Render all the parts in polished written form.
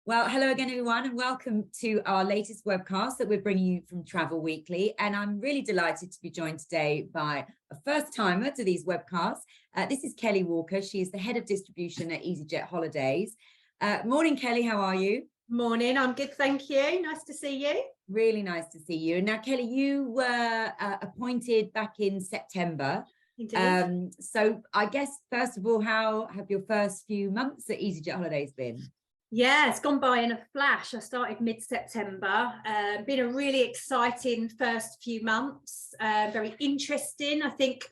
Well, hello again, everyone, and welcome to our latest webcast that we're bringing you from Travel Weekly. And I'm really delighted to be joined today by a first-timer to these webcasts. This is Kelly Walker. She is the head of distribution at easyJet Holidays. Morning, Kelly. How are you? Morning. I'm good, thank you. Nice to see you. Really nice to see you. Now, Kelly, you were appointed back in September. Indeed. So I guess, first of all, how have your first few months at easyJet Holidays been? Yeah, it's gone by in a flash. I started mid-September. Been a really exciting first few months. Very interesting. I think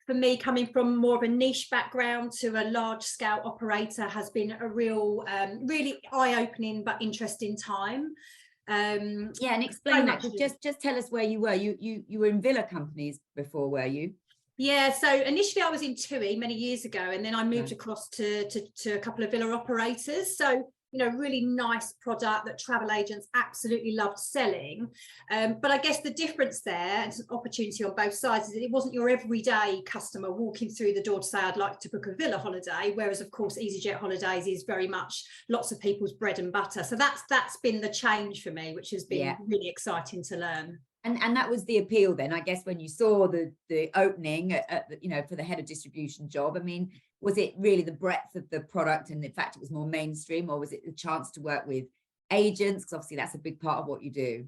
for me, coming from more of a niche background to a large-scale operator has been a real, really eye-opening but interesting time. Yeah, and explain that. Just tell us where you were. You were in villa companies before, were you? Yeah, so initially I was in TUI many years ago, and then I moved across to a couple of villa operators. So, you know, really nice product that travel agents absolutely loved selling. But I guess the difference there, it's an opportunity on both sides, is that it wasn't your everyday customer walking through the door to say, I'd like to book a villa holiday. Whereas, of course, easyJet Holidays is very much lots of people's bread and butter. So that's been the change for me, which has been really exciting to learn. And that was the appeal then, I guess, when you saw the opening for the head of distribution job. I mean, was it really the breadth of the product and the fact it was more mainstream, or was it the chance to work with agents? Because obviously that's a big part of what you do.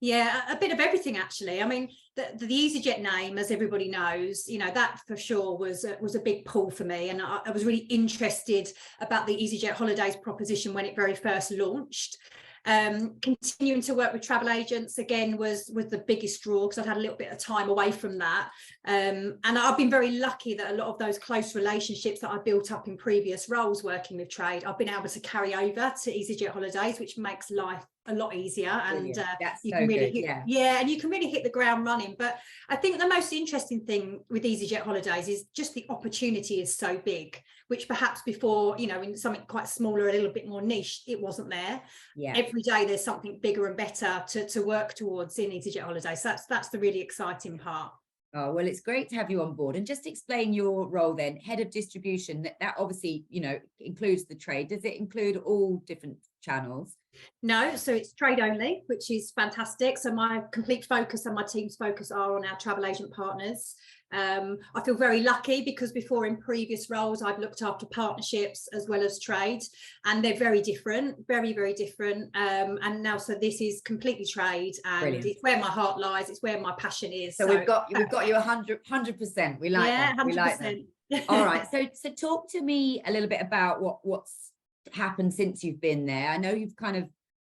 Yeah, a bit of everything, actually. I mean, the easyJet name, as everybody knows, you know, that for sure was a big pull for me. And I was really interested about the easyJet Holidays proposition when it very first launched. Continuing to work with travel agents again was the biggest draw, because I'd had a little bit of time away from that, and I've been very lucky that a lot of those close relationships that I built up in previous roles working with trade, I've been able to carry over to easyJet Holidays, which makes life a lot easier. And you can really and you can really hit the ground running. But I think the most interesting thing with easyJet Holidays is just the opportunity is so big, which perhaps before, you know, in something quite smaller, a little bit more niche, it wasn't there. Every day there's something bigger and better to work towards in easyJet Holidays. So that's the really exciting part. Oh, well, it's great to have you on board. And just explain your role then, head of distribution. That obviously, you know, includes the trade. Does it include all different channels? No, so it's trade only, which is fantastic. So my complete focus and my team's focus are on our travel agent partners. I feel very lucky because before, in previous roles, I've looked after partnerships as well as trade, and they're very different, very, very different. And now, so this is completely trade, and brilliant. It's where my heart lies. It's where my passion is. So we've got you 100%. We like that. 100%. We like that. All right. So talk to me a little bit about what's happened since you've been there. I know you've kind of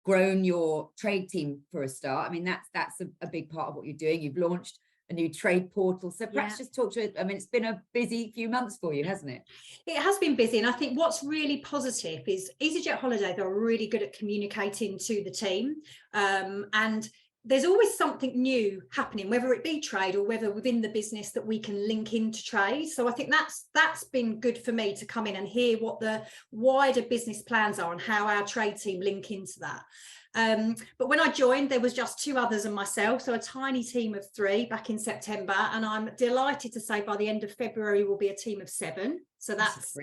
grown your trade team for a start. I mean, that's a big part of what you're doing. You've launched a new trade portal. So perhaps just talk to it. I mean, it's been a busy few months for you, hasn't it? It has been busy. And I think what's really positive is easyJet Holidays are really good at communicating to the team. And there's always something new happening, whether it be trade or whether within the business that we can link into trade. So I think that's been good for me to come in and hear what the wider business plans are and how our trade team link into that. But when I joined, there was just two others and myself, so a tiny team of 3 back in September, and I'm delighted to say by the end of February we'll be a team of 7. So that's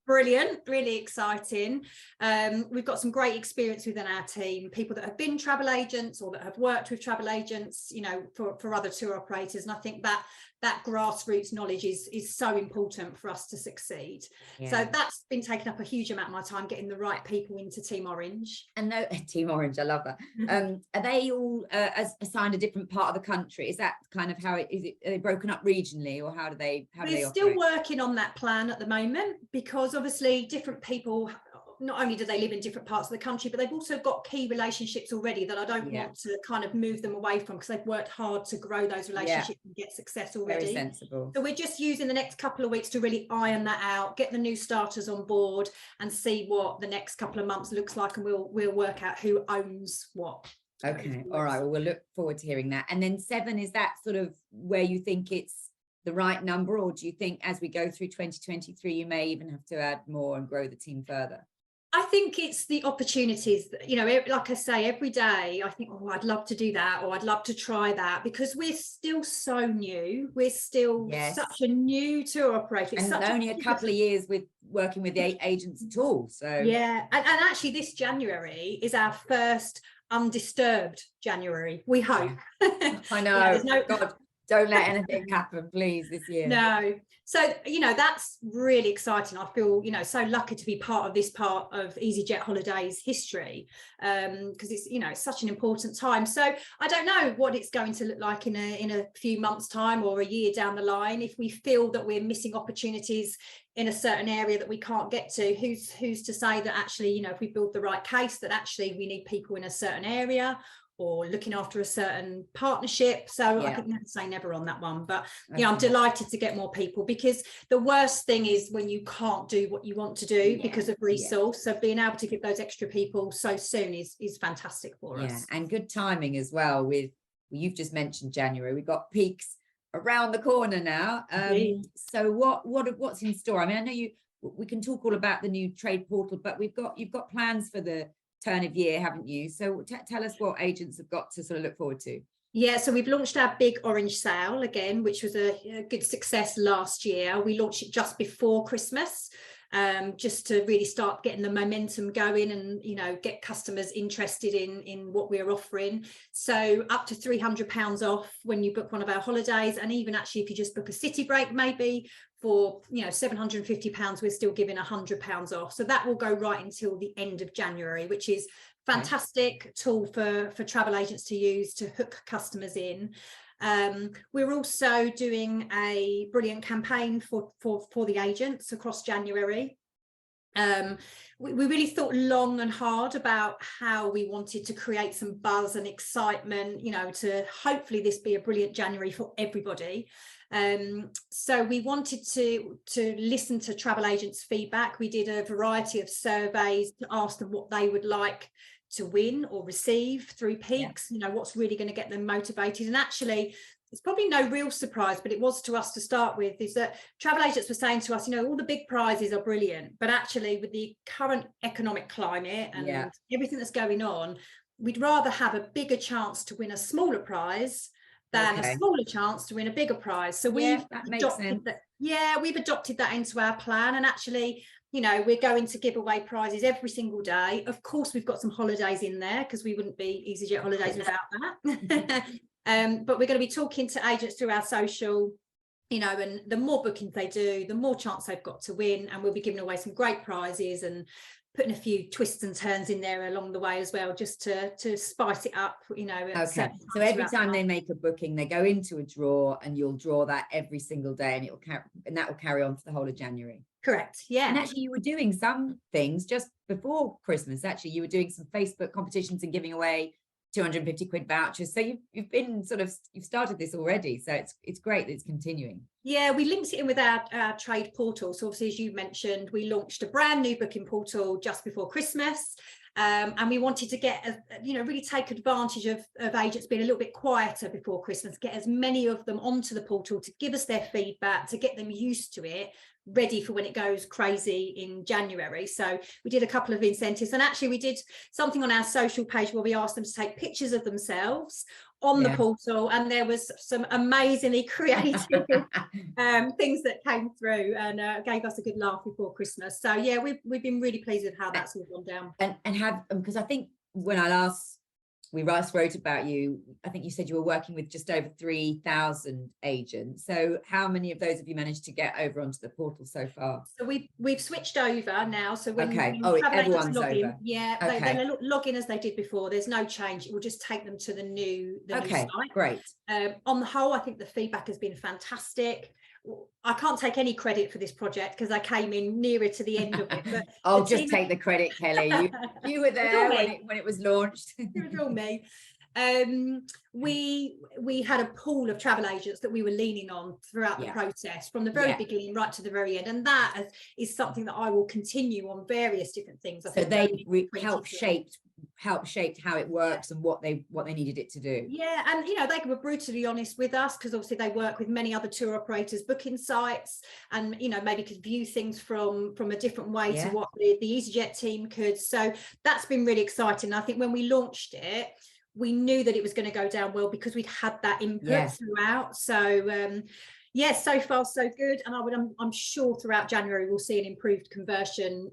brilliant, really exciting. We've got some great experience within our team, people that have been travel agents or that have worked with travel agents, you know, for other tour operators. And I think that grassroots knowledge is so important for us to succeed. So that's been taking up a huge amount of my time, getting the right people into Team Orange. And Team Orange, I love that. Are they all assigned a different part of the country? Is that kind of how it is? Are they broken up regionally, or how do they operate? We're still working on that plan at the moment, because obviously different people, not only do they live in different parts of the country, but they've also got key relationships already that I don't want to kind of move them away from, because they've worked hard to grow those relationships and get success already. Very sensible. So we're just using the next couple of weeks to really iron that out, get the new starters on board and see what the next couple of months looks like, and we'll work out who owns what. Okay. All right. Well, we'll look forward to hearing that. And then 7, is that sort of where you think it's the right number, or do you think as we go through 2023 you may even have to add more and grow the team further? I think it's the opportunities that, you know, like I say, every day I think, oh, I'd love to do that, or I'd love to try that, because we're still so new. We're still such a new tour operator. It's and only a couple of years with working with the agents at all. So yeah, and actually this January is our first undisturbed January, we hope. I know. Yeah, God, don't let anything happen, please, this year. No. So, you know, that's really exciting. I feel, you know, so lucky to be part of this part of easyJet Holidays history, because it's, you know, it's such an important time. So I don't know what it's going to look like in a few months' time or a year down the line. If we feel that we're missing opportunities in a certain area that we can't get to, who's to say that actually, you know, if we build the right case, that actually we need people in a certain area or looking after a certain partnership. So I could never say never on that one, but you know, I'm delighted to get more people, because the worst thing is when you can't do what you want to do because of resource. So being able to give those extra people so soon is fantastic for us. And good timing as well. With, you've just mentioned January, we've got peaks around the corner now. So what's in store? I mean, I know we can talk all about the new trade portal, but you've got plans for the turn of year, haven't you? So tell us what agents have got to sort of look forward to. Yeah, so we've launched our big orange sale again, which was a good success last year. We launched it just before Christmas, just to really start getting the momentum going and, you know, get customers interested in what we're offering. So up to £300 off when you book one of our holidays, and even actually if you just book a city break, maybe for, you know, £750, we're still giving £100 off. So that will go right until the end of January, which is fantastic tool for travel agents to use to hook customers in. We're also doing a brilliant campaign for the agents across January. We really thought long and hard about how we wanted to create some buzz and excitement, you know, to hopefully this be a brilliant January for everybody. So we wanted to listen to travel agents' feedback. We did a variety of surveys to ask them what they would like to win or receive through peaks, you know, what's really going to get them motivated. And actually, it's probably no real surprise, but it was to us to start with, is that travel agents were saying to us, you know, all the big prizes are brilliant, but actually with the current economic climate and everything that's going on, we'd rather have a bigger chance to win a smaller prize than a smaller chance to win a bigger prize. So we've adopted that. Yeah, we've adopted that into our plan. And actually, you know, we're going to give away prizes every single day. Of course, we've got some holidays in there because we wouldn't be easyJet Holidays without that. But we're going to be talking to agents through our social, you know, and the more bookings they do, the more chance they've got to win. And we'll be giving away some great prizes and putting a few twists and turns in there along the way as well, just to spice it up, you know. Okay, so every time they make a booking, they go into a draw, and you'll draw that every single day, and that will carry on for the whole of January. Correct. Yeah. And actually, you were doing some things just before Christmas. Actually, you were doing some Facebook competitions and giving away 250 quid vouchers. So you've been you've started this already. So it's great that it's continuing. Yeah, we linked it in with our trade portal. So obviously, as you mentioned, we launched a brand new booking portal just before Christmas. And we wanted to get, really take advantage of agents being a little bit quieter before Christmas, get as many of them onto the portal to give us their feedback, to get them used to it, ready for when it goes crazy in January. So we did a couple of incentives, and actually we did something on our social page where we asked them to take pictures of themselves on the portal, and there was some amazingly creative things that came through and gave us a good laugh before Christmas. So yeah, we've been really pleased with how that's all gone down. And have, because I think when we last wrote about you, I think you said you were working with just over 3,000 agents. So how many of those have you managed to get over onto the portal so far? So we've switched over now. So when everyone's log in, they log in as they did before. There's no change. It will just take them to the new site. Great. On the whole, I think the feedback has been fantastic. I can't take any credit for this project because I came in nearer to the end of it. But I'll just take the credit, Kelly. You were there when it was launched. It was all me. We had a pool of travel agents that we were leaning on throughout the process, from the very beginning right to the very end, and that is something that I will continue on various different things. So they help shape helped shaped how it works and what they needed it to do. Yeah, and you know, they were brutally honest with us, because obviously they work with many other tour operators booking sites, and you know, maybe could view things from a different way to what the easyJet team could. So that's been really exciting. I think when we launched it, we knew that it was going to go down well because we'd had that input throughout. So yes, so far so good, and I'm sure throughout January we'll see an improved conversion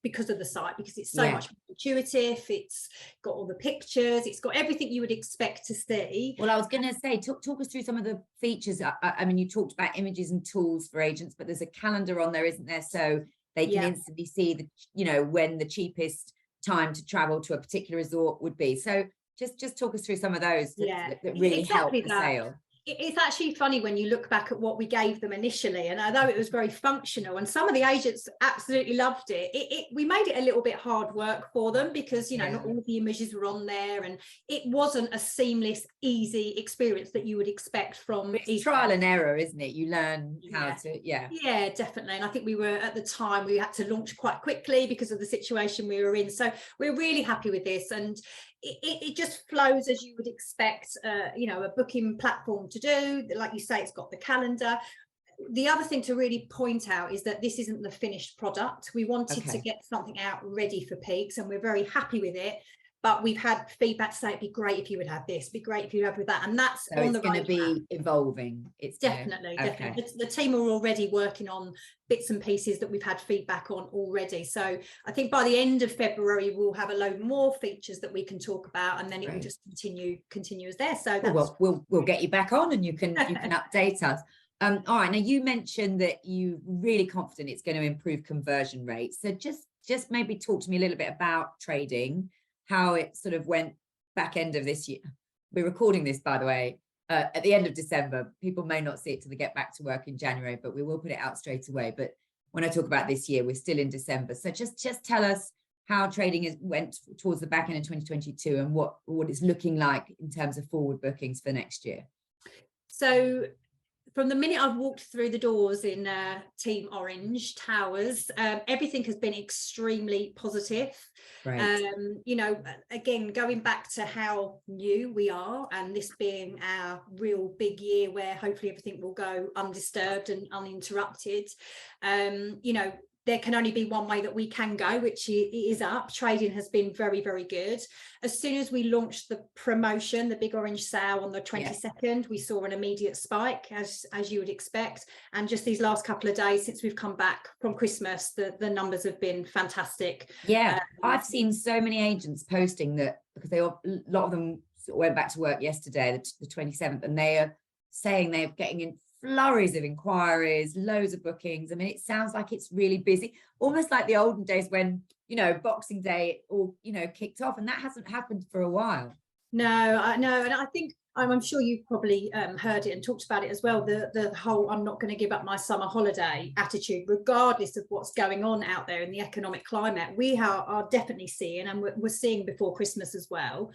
because of the site, because it's so much more intuitive. It's got all the pictures, it's got everything you would expect to see. Well, I was going to say, talk us through some of the features. I mean, you talked about images and tools for agents, but there's a calendar on there, isn't there? So they can instantly see the, you know, when the cheapest time to travel to a particular resort would be. So just talk us through some of those that really help the sale. It's actually funny when you look back at what we gave them initially, and although it was very functional and some of the agents absolutely loved it, we made it a little bit hard work for them, because you know, not all of the images were on there, and it wasn't a seamless, easy experience that you would expect from trial and error, isn't it? You learn how to definitely. And I think we were, at the time, we had to launch quite quickly because of the situation we were in, so we're really happy with this, and it just flows as you would expect, you know, a booking platform to do. Like you say, it's got the calendar. The other thing to really point out is that this isn't the finished product. We wanted to get something out ready for peaks, and we're very happy with it. But we've had feedback to say it'd be great if you would have this, be great if you would have with that, and that's so on the going to be evolving. It's definitely. The team are already working on bits and pieces that we've had feedback on already. So I think by the end of February we'll have a load more features that we can talk about, and then it will just continue as there. So that's... we'll get you back on, and you can update us. All right. Now you mentioned that you're really confident it's going to improve conversion rates. So just maybe talk to me a little bit about trading, how it sort of went back end of this year. We're recording this, by the way, at the end of December. People may not see it till they get back to work in January, but we will put it out straight away. But when I talk about this year, we're still in December. So just tell us how trading went towards the back end of 2022, and what it's looking like in terms of forward bookings for next year. So from the minute I've walked through the doors in Team Orange Towers, everything has been extremely positive. Right. You know, again, going back to how new we are, and this being our real big year where hopefully everything will go undisturbed and uninterrupted, you know, there can only be one way that we can go, which is up. Trading has been very, very good. As soon as we launched the promotion, the Big Orange Sale on the 22nd, we saw an immediate spike, as you would expect. And just these last couple of days since we've come back from Christmas, the numbers have been fantastic. Yeah, I've seen so many agents posting that, because a lot of them went back to work yesterday, the 27th, and they are saying they're getting in flurries of inquiries, loads of bookings. I mean, it sounds like it's really busy, almost like the olden days when, you know, Boxing Day all, you know, kicked off, and that hasn't happened for a while. No, I know. And I think I'm sure you've probably heard it and talked about it as well, the whole I'm not going to give up my summer holiday attitude, regardless of what's going on out there in the economic climate. We are definitely seeing, and we're seeing before Christmas as well.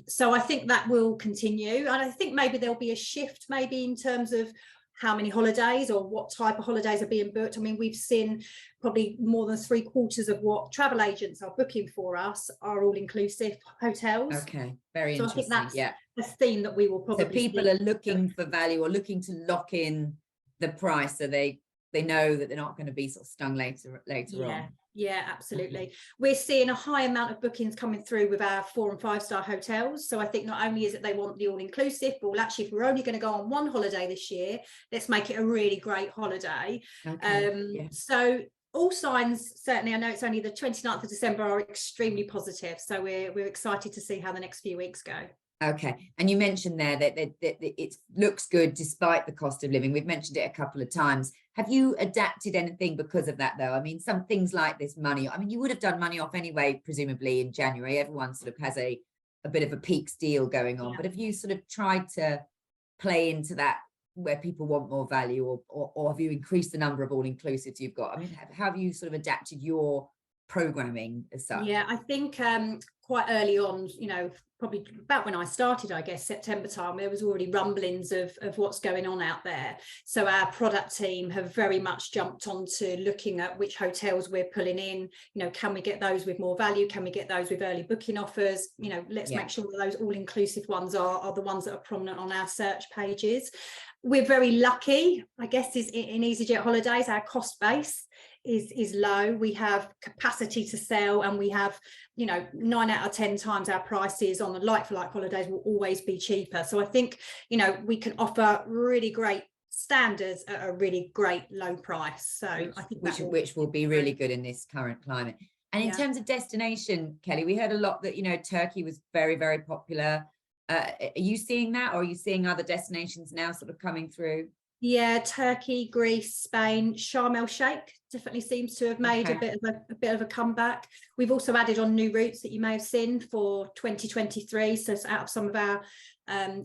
So I think that will continue. And I think maybe there'll be a shift maybe in terms of how many holidays or what type of holidays are being booked. I mean, we've seen probably more than 3/4 of what travel agents are booking for us are all-inclusive hotels. Okay, very interesting. So I think that's a theme that we will probably so people are looking for value, or looking to lock in the price, so they know that they're not going to be sort of stung later on. Yeah, absolutely. We're seeing a high amount of bookings coming through with our 4- and 5-star hotels. So I think not only is it they want the all-inclusive, but well, actually, if we're only going to go on one holiday this year, let's make it a really great holiday. So all signs, certainly, I know it's only the 29th of December, are extremely positive. So we're excited to see how the next few weeks go. Okay, and you mentioned there that it looks good despite the cost of living. We've mentioned it a couple of times. Have you adapted anything because of that, though? I mean, some things like this money, I mean, you would have done money off anyway, presumably in January. Everyone sort of has a bit of a peaks deal going on. But have you sort of tried to play into that, where people want more value, or have you increased the number of all-inclusives you've got? I mean, how have you sort of adapted your programming as such? Yeah, I think quite early on, probably about when I started, I guess, September time, there was already rumblings of what's going on out there. So our product team have very much jumped onto looking at which hotels we're pulling in. Can we get those with more value? Can we get those with early booking offers? Let's make sure that those all-inclusive ones are the ones that are prominent on our search pages. We're very lucky, I guess, is in easyJet Holidays, our cost base is low. We have capacity to sell, and we have 9 out of 10 times our prices on the like-for-like holidays will always be cheaper. So I think we can offer really great standards at a really great low price. So I think which will be really good in this current climate. And in terms of destination, Kelly, we heard a lot that Turkey was very, very popular. Are you seeing that, or are you seeing other destinations now sort of coming through? Yeah, Turkey, Greece, Spain, Sharm el Sheikh definitely seems to have made a bit of a comeback. We've also added on new routes that you may have seen for 2023. So it's out of some of our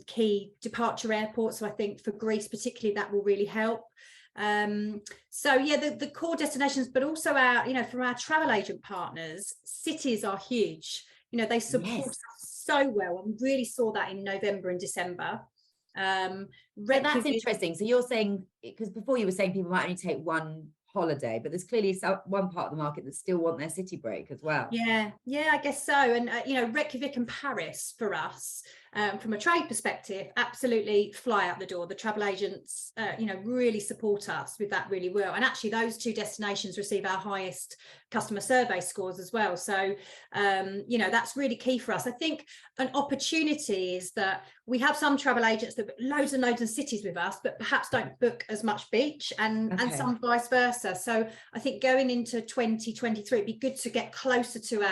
key departure airports. So I think for Greece particularly, that will really help. So yeah, the core destinations, but also our, from our travel agent partners, cities are huge. They support us so well, and really saw that in November and December. That's interesting. So you're saying, because before you were saying people might only take one holiday, but there's clearly one part of the market that still want their city break as well. Yeah, I guess so. And Reykjavik and Paris for us, from a trade perspective, absolutely fly out the door. The travel agents really support us with that really well, and actually those two destinations receive our highest customer survey scores as well. So that's really key for us. I think an opportunity is that we have some travel agents that book loads and loads of cities with us, but perhaps don't book as much beach, and some vice versa. So I think going into 2023, it'd be good to get closer to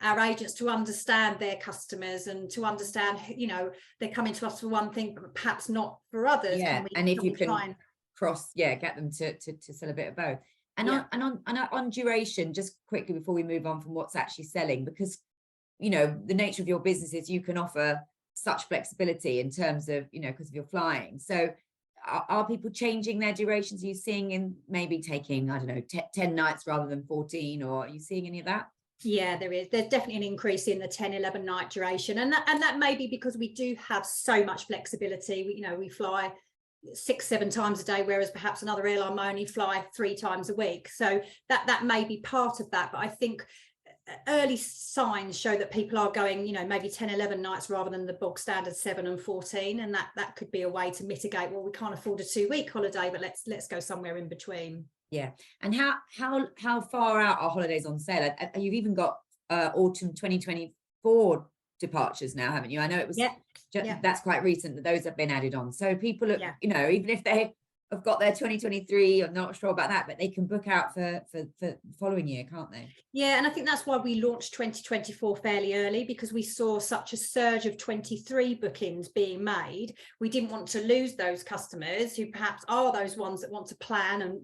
our agents, to understand their customers, and to understand they're coming to us for one thing but perhaps not for others. And if you can get them to sell a bit of both. And on duration, just quickly before we move on from what's actually selling, because the nature of your business is you can offer such flexibility in terms of because of your flying. So are people changing their durations? Are you seeing in maybe taking 10 nights rather than 14, or are you seeing any of that? Yeah, there's definitely an increase in the 10-11 night duration, and that may be because we do have so much flexibility. We fly 6-7 times a day, whereas perhaps another airline may only fly 3 times a week. So that may be part of that. But I think early signs show that people are going maybe 10-11 nights rather than the bog standard 7 and 14, and that could be a way to mitigate, well, we can't afford a 2-week holiday, but let's go somewhere in between. Yeah. And how far out are holidays on sale? You've even got autumn 2024 departures now, haven't you? I know it was that's quite recent that those have been added on. So people are, even if they have got their 2023, I'm not sure about that, but they can book out for the following year, can't they? Yeah, and I think that's why we launched 2024 fairly early, because we saw such a surge of 23 bookings being made. We didn't want to lose those customers who perhaps are those ones that want to plan and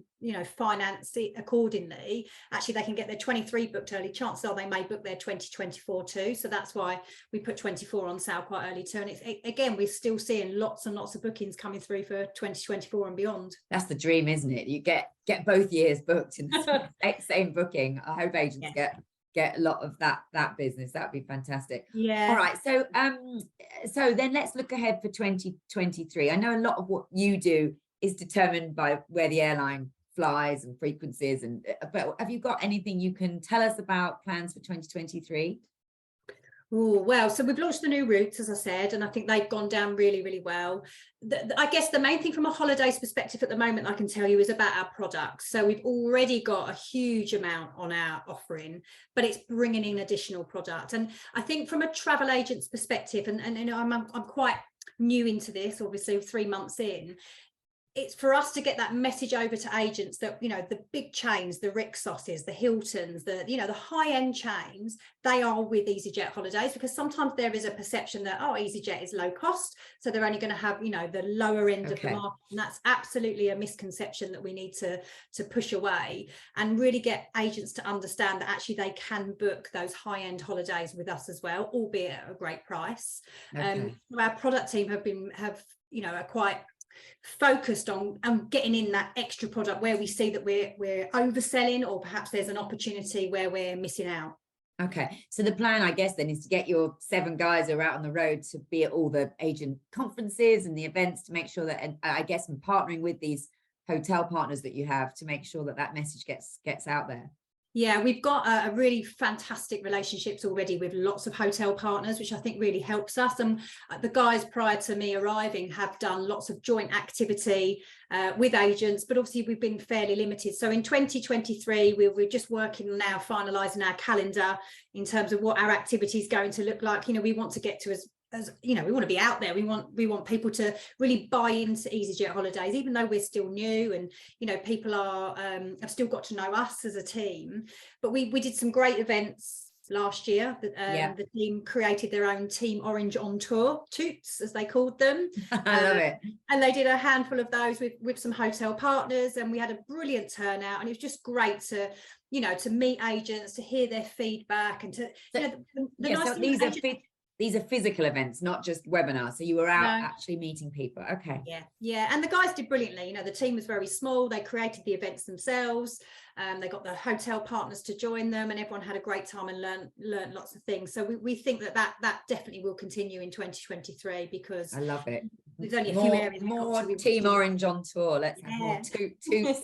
finance it accordingly. Actually, they can get their 23 booked early. Chances are they may book their 2024 too. So that's why we put 24 on sale quite early too. And it's, again, we're still seeing lots and lots of bookings coming through for 2024 and beyond. That's the dream, isn't it? You get both years booked in the same booking. I hope agents get a lot of that business. That would be fantastic. Yeah. All right. So then let's look ahead for 2023. I know a lot of what you do is determined by where the airline flies and frequencies, but have you got anything you can tell us about plans for 2023? Oh, well, so we've launched the new routes, as I said, and I think they've gone down really, really well. I guess the main thing from a holidays perspective at the moment I can tell you is about our products. So we've already got a huge amount on our offering, but it's bringing in additional product. And I think from a travel agent's perspective, and I'm quite new into this, obviously 3 months in, it's for us to get that message over to agents that the big chains, the Rixoses, the Hiltons, the high-end chains, they are with easyJet Holidays, because sometimes there is a perception that easyJet is low cost, so they're only going to have the lower end of the market, and that's absolutely a misconception that we need to push away and really get agents to understand that actually they can book those high-end holidays with us as well, albeit at a great price. Our product team are quite focused on getting in that extra product where we see that we're overselling, or perhaps there's an opportunity where we're missing out. Okay, so the plan, I guess, then is to get your 7 guys who are out on the road to be at all the agent conferences and the events to make sure that, and I guess, and partnering with these hotel partners that you have to make sure that that message gets out there. Yeah, we've got a really fantastic relationships already with lots of hotel partners, which I think really helps us. And the guys prior to me arriving have done lots of joint activity with agents, but obviously we've been fairly limited. So in 2023, we're just working now, finalising our calendar in terms of what our activity is going to look like. You know, we want to get to as you know, we want to be out there. We want people to really buy into easyJet holidays, even though we're still new, and you know, people are have still got to know us as a team. But we did some great events last year. The team created their own Team Orange on Tour, Toots as they called them. I love it. And they did a handful of those with some hotel partners, and we had a brilliant turnout. And it was just great to, you know, to meet agents, to hear their feedback, and to, you know, so these are physical events, not just webinars. So you were out actually meeting people. Okay. Yeah. And the guys did brilliantly. You know, the team was very small. They created the events themselves. They got the hotel partners to join them, and everyone had a great time and learned lots of things. So we think that definitely will continue in 2023, because I love it. There's only a few areas. More Team Orange on tour. Let's have more Toots.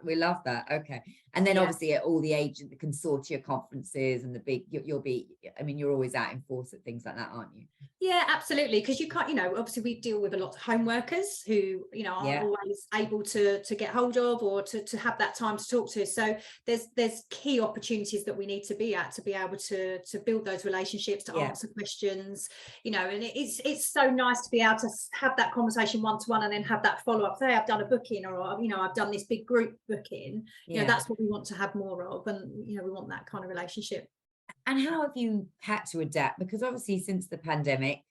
We love that. Okay. And then obviously at all the consortia conferences and the big, you'll be, I mean, you're always out in force at things like that, aren't you? Yeah, absolutely. Because you can't, you know, obviously we deal with a lot of home workers who, you know, aren't always able to get hold of, or to have that time to talk to. So there's key opportunities that we need to be at to be able to build those relationships, to answer questions, you know. And it's so nice to be able to have that conversation one-to-one, and then have that follow-up. Say I've done a booking, or you know, I've done this big group booking. You know, that's what we want to have more of, and you know, we want that kind of relationship. And how have you had to adapt? Because obviously since the pandemic,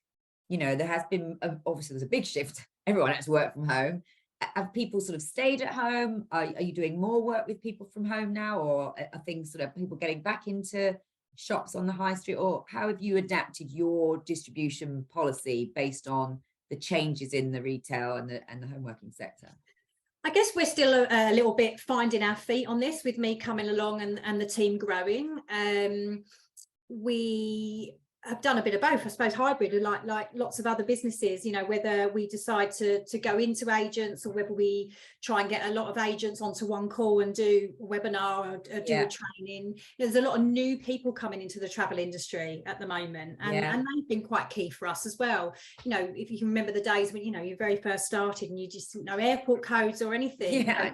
you know, there has been, obviously there's a big shift. Everyone has to work from home. Have people sort of stayed at home? Are you doing more work with people from home now? Or are things sort of people getting back into shops on the high street? Or how have you adapted your distribution policy based on the changes in the retail and the home working sector? I guess we're still a little bit finding our feet on this, with me coming along and the team growing. We have done a bit of both, I suppose, hybrid, like lots of other businesses, you know, whether we decide to go into agents, or whether we try and get a lot of agents onto one call and do a webinar, or do a training. There's a lot of new people coming into the travel industry at the moment, and they've been quite key for us as well. You know, if you can remember the days when, you know, you very first started and you just didn't know airport codes or anything. You know,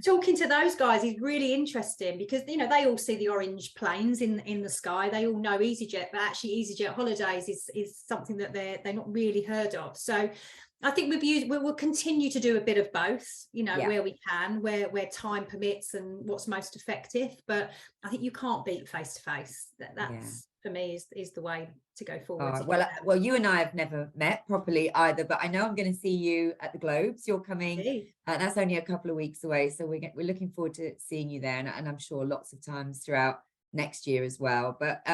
talking to those guys is really interesting, because, you know, they all see the orange planes in the sky. They all know easyJet, but actually easyJet holidays is something that they're not really heard of. So I think we will continue to do a bit of both, you know, where we can, where time permits, and what's most effective. But I think you can't beat face to face. That's for me is the way to go forward. Well, you and I have never met properly either, but I know I'm going to see you at the Globes. You're coming. That's only a couple of weeks away, so we're looking forward to seeing you there, and I'm sure lots of times throughout next year as well. But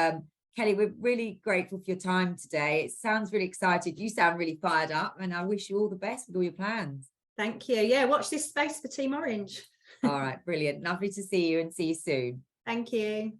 Kelly, we're really grateful for your time today. It sounds really excited. You sound really fired up, and I wish you all the best with all your plans. Thank you. Yeah, watch this space for Team Orange. All right, brilliant. Lovely to see you, and see you soon. Thank you.